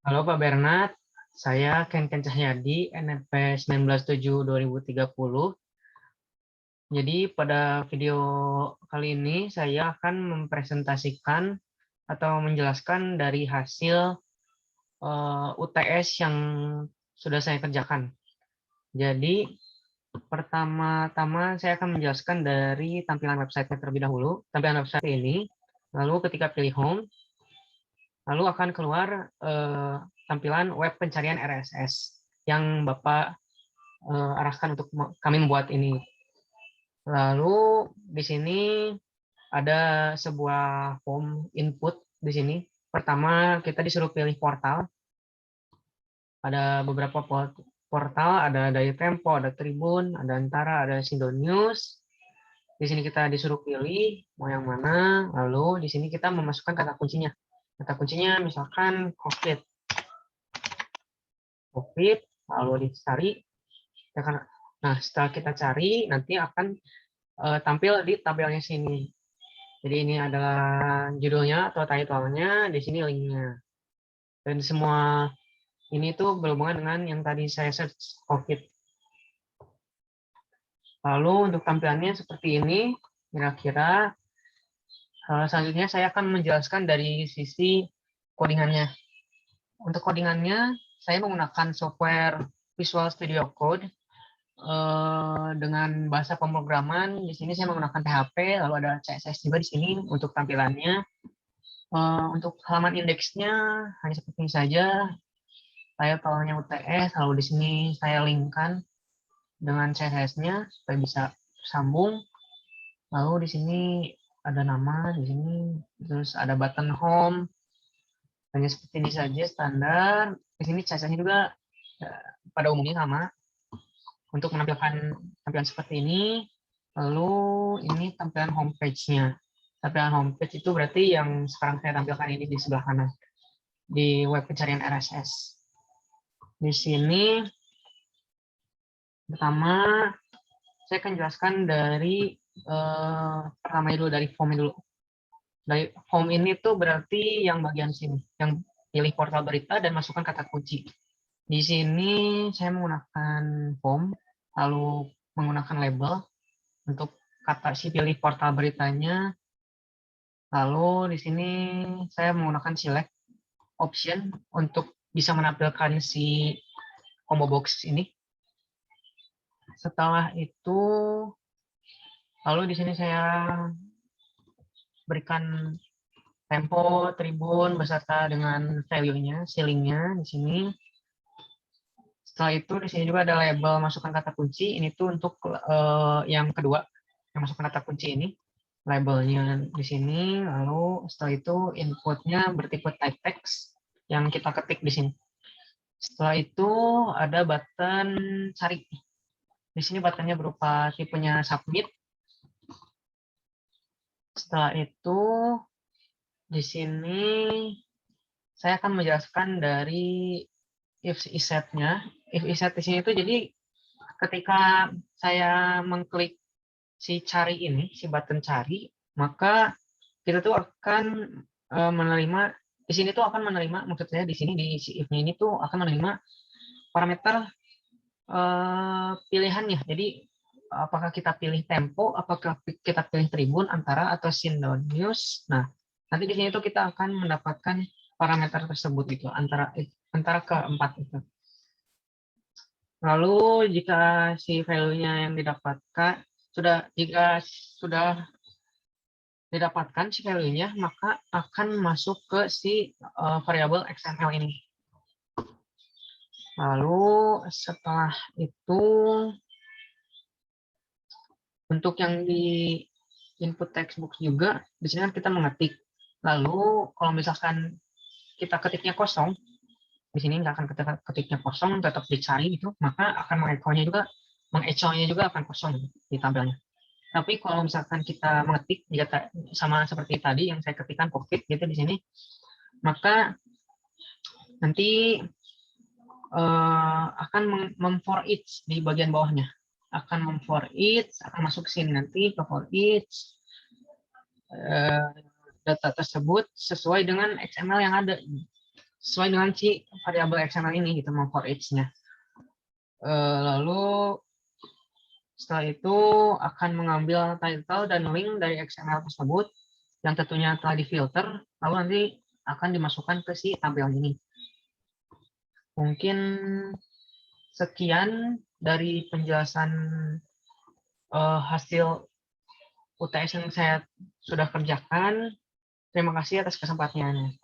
Halo Pak Bernard, saya Ken Cahyadi, NPM 1907-2030. Jadi pada video kali ini saya akan mempresentasikan atau menjelaskan dari hasil UTS yang sudah saya kerjakan. Jadi pertama-tama saya akan menjelaskan dari tampilan website terlebih dahulu. Tampilan website ini, lalu ketika pilih home, lalu akan keluar tampilan web pencarian RSS yang Bapak arahkan untuk kami membuat ini. Lalu di sini ada sebuah form input di sini. Pertama kita disuruh pilih portal. Ada beberapa portal, ada dari Tempo, ada Tribun, ada Antara, ada Sindo News. Di sini kita disuruh pilih mau yang mana. Lalu di sini kita memasukkan kata kuncinya. Kata kuncinya misalkan COVID. COVID, lalu dicari. Nah, setelah kita cari, nanti akan tampil di tabelnya sini. Jadi ini adalah judulnya atau title-nya, di sini linknya. Dan semua ini tuh berhubungan dengan yang tadi saya search COVID. Lalu untuk tampilannya seperti ini, kira-kira. Selanjutnya saya akan menjelaskan dari sisi codingannya. Untuk codingannya, saya menggunakan software Visual Studio Code dengan bahasa pemrograman. Di sini saya menggunakan PHP, lalu ada CSS juga di sini untuk tampilannya. Untuk halaman indeksnya hanya seperti ini saja. Saya taruhnya UTS, lalu di sini saya linkkan dengan CSS-nya supaya bisa sambung. Lalu di sini ada nama di sini, terus ada button home, hanya seperti ini saja standar. Di sini CSS-nya juga pada umumnya sama untuk menampilkan tampilan seperti ini. Lalu ini tampilan homepage-nya. Tampilan homepage itu berarti yang sekarang saya tampilkan ini di sebelah kanan di web pencarian RSS. Di sini pertama saya akan jelaskan dari pertama dulu dari form dulu. Dari home ini tuh berarti yang bagian sini, yang pilih portal berita dan masukkan kata kunci. Di sini saya menggunakan form, lalu menggunakan label untuk kata si pilih portal beritanya. Lalu di sini saya menggunakan select option untuk bisa menampilkan si combo box ini. Setelah itu, lalu di sini saya berikan Tempo, Tribun beserta dengan value-nya, ceiling-nya di sini. Setelah itu di sini juga ada label masukkan kata kunci. Ini tuh untuk yang kedua, yang masukkan kata kunci ini. Labelnya di sini. Lalu setelah itu inputnya bertipe type text yang kita ketik di sini. Setelah itu ada button cari. Di sini buttonnya berupa tipenya submit. Setelah itu di sini saya akan menjelaskan dari if set-nya. If set di sini itu jadi ketika saya mengklik si cari ini, si button cari, maka kita tuh akan menerima di sini tuh akan menerima, maksud saya di sini di si if-nya ini tuh akan menerima parameter pilihannya. Jadi apakah kita pilih Tempo, apakah kita pilih Tribun, Antara, atau Sindo News. Nah, nanti di sini tuh kita akan mendapatkan parameter tersebut itu antara keempat itu. Lalu jika si value-nya yang didapatkan jika sudah didapatkan si value-nya, maka akan masuk ke si variabel XML ini. Lalu setelah itu untuk yang di input textbook juga di sini kan kita mengetik. Lalu kalau misalkan kita ketiknya kosong, di sini misalkan kita ketiknya kosong tetap dicari itu, maka akan mengechonya juga akan kosong di tampilnya. Tapi kalau misalkan kita mengetik sama seperti tadi yang saya ketikkan COVID gitu di sini, maka nanti akan for each di bagian bawahnya. Akan for each, akan masuk sini nanti ke for each. data tersebut sesuai dengan XML yang ada, sesuai dengan si variabel XML ini gitu, mau for each-nya. Lalu setelah itu akan mengambil title dan link dari XML tersebut yang tentunya telah difilter, lalu nanti akan dimasukkan ke si tabel ini. Mungkin sekian dari penjelasan hasil UTS yang saya sudah kerjakan. Terima kasih atas kesempatannya.